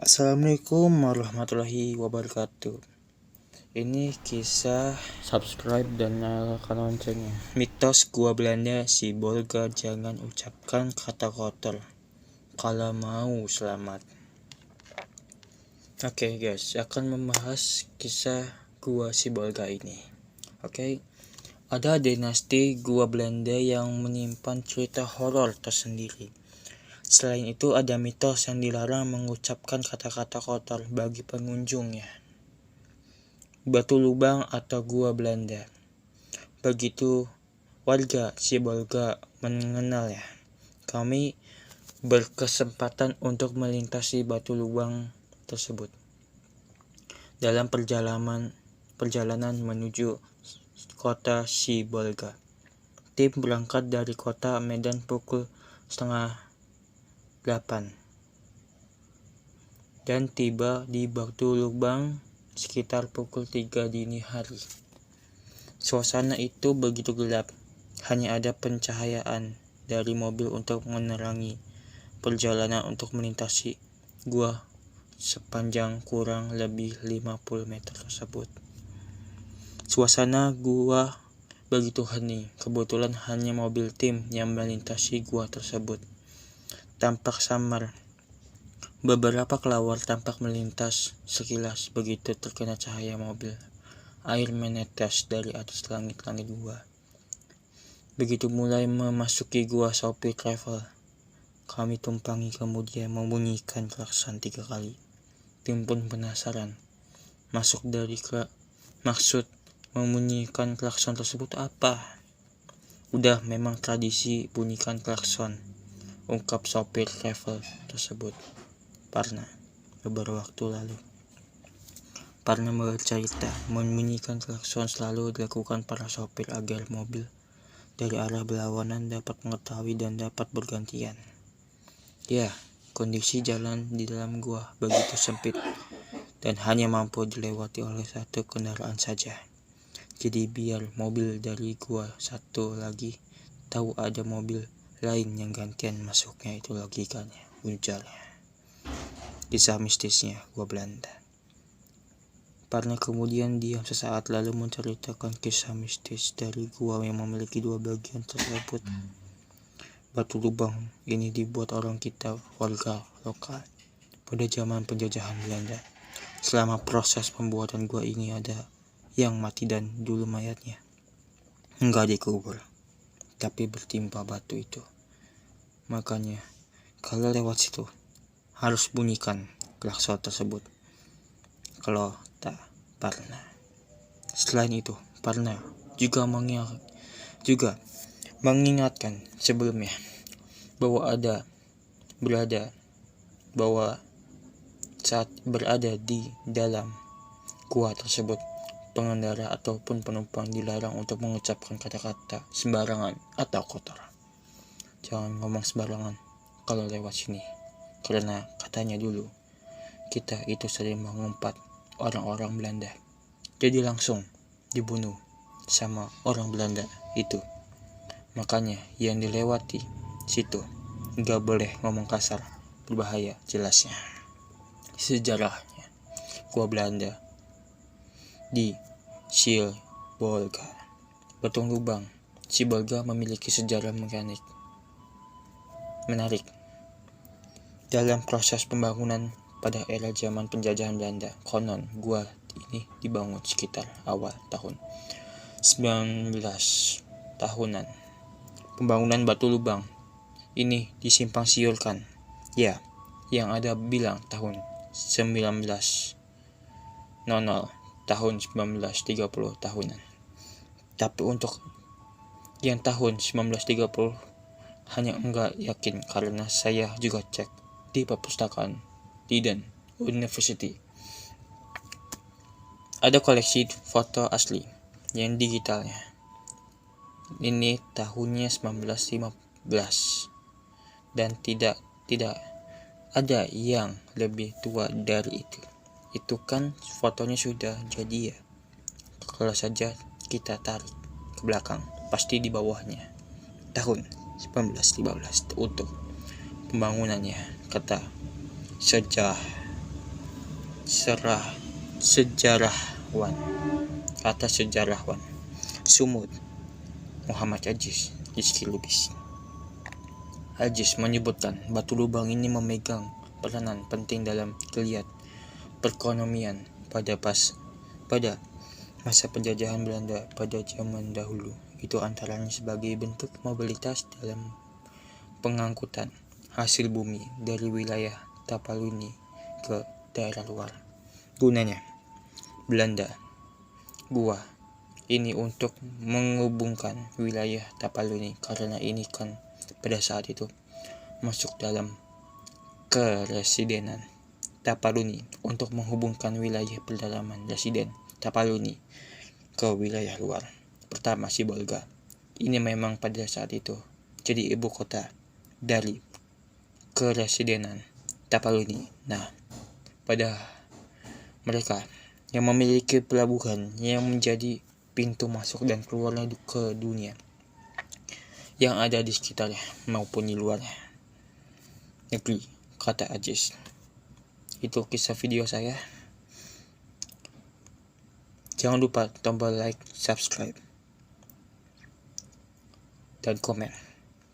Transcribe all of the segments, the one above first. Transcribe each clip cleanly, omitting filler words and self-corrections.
Assalamualaikum warahmatullahi wabarakatuh. Ini kisah, subscribe dan nyalakan loncengnya. Mitos gua Belanda, si Bolga jangan ucapkan kata kotor kalau mau selamat. Oke guys, akan membahas kisah gua si Bolga ini. Oke. Ada dinasti gua Belanda yang menyimpan cerita horor tersendiri. Selain itu ada mitos yang dilarang mengucapkan kata-kata kotor bagi pengunjungnya. Batu lubang atau gua Belanda. Begitu warga Sibolga mengenalnya, kami berkesempatan untuk melintasi batu lubang tersebut. Dalam perjalanan menuju kota Sibolga, tim berangkat dari kota Medan pukul 7:30 dan tiba di batu lubang sekitar pukul 3 dini hari. Suasana itu begitu gelap, hanya ada pencahayaan dari mobil untuk menerangi perjalanan untuk melintasi gua sepanjang kurang lebih 50 meter tersebut. Suasana gua begitu hening, kebetulan hanya mobil tim yang melintasi gua tersebut. Tampak samar. Beberapa kelawar tampak melintas sekilas begitu terkena cahaya mobil. Air menetes dari atas langit-langit gua. Begitu mulai memasuki gua sopir travel, kami tumpangi kemudian membunyikan klakson 3 kali. Tim pun penasaran. Maksud membunyikan klakson tersebut apa? Udah memang tradisi bunyikan klakson, ungkap sopir travel tersebut. Parna beberapa waktu lalu. Parna bercerita, membunyikan klakson selalu dilakukan para sopir agar mobil dari arah berlawanan dapat mengetahui dan dapat bergantian. Ya, kondisi jalan di dalam gua begitu sempit dan hanya mampu dilewati oleh satu kendaraan saja. Jadi biar mobil dari gua satu lagi tahu ada mobil lain yang gantian masuknya, itu logikanya, ujarnya. Kisah mistisnya gua Belanda. Parna kemudian diam sesaat lalu menceritakan kisah mistis dari gua yang memiliki 2 bagian tersebut. Batu lubang ini dibuat orang kita warga lokal pada zaman penjajahan Belanda. Selama proses pembuatan gua ini ada yang mati dan dulu mayatnya enggak dikubur, tapi bertimpa batu itu. Makanya kalau lewat situ harus bunyikan klakson tersebut. Kalau tak Parna. Selain itu, Parna juga mengingatkan sebelumnya bahwa saat berada di dalam gua tersebut, pengendara ataupun penumpang dilarang untuk mengucapkan kata-kata sembarangan atau kotor. Jangan ngomong sembarangan kalau lewat sini, karena katanya dulu kita itu sering mengumpat orang-orang Belanda, jadi langsung dibunuh sama orang Belanda itu. Makanya yang dilewati situ gak boleh ngomong kasar, berbahaya jelasnya. Sejarahnya gua Belanda di Sibolga. Batu lubang Sibolga memiliki sejarah menarik. Dalam proses pembangunan pada era zaman penjajahan Belanda, konon gua ini dibangun sekitar awal tahun 19 tahunan. Pembangunan batu lubang ini disimpang siurkan. Ya, yang ada bilang tahun 1900, tahun 1930 tahunan. Tapi untuk yang tahun 1930 hanya enggak yakin, karena saya juga cek di perpustakaan Leiden University. Ada koleksi foto asli yang digitalnya. Ini tahunnya 1915 dan tidak ada yang lebih tua dari itu. Itu kan fotonya sudah jadi ya. Kalau saja kita tarik ke belakang, pasti di bawahnya tahun 1915 untuk pembangunannya, kata sejarawan Sumut Muhammad Aziz Rizky Lubis. Aziz menyebutkan batu lubang ini memegang peranan penting dalam geliat perekonomian pada masa penjajahan Belanda pada zaman dahulu. Itu antaranya sebagai bentuk mobilitas dalam pengangkutan hasil bumi dari wilayah Tapaluni ke daerah luar. Gunanya Belanda gua ini untuk menghubungkan wilayah Tapaluni, karena ini kan pada saat itu masuk dalam keresidenan Tapaluni, untuk menghubungkan wilayah pedalaman residen Tapaluni ke wilayah luar. Pertama, Sibolga ini memang pada saat itu jadi ibu kota dari keresidenan Tapaluni. Nah, pada mereka yang memiliki pelabuhan yang menjadi pintu masuk dan keluarnya ke dunia yang ada di sekitarnya maupun di luar negeri, kata Aziz. Itu kisah video saya. Jangan lupa tombol like, subscribe, dan komen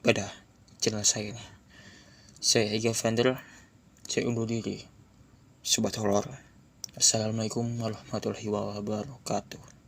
pada channel saya ini. Saya Ega Vander, saya undur diri. Sobat Horor, assalamualaikum warahmatullahi wabarakatuh.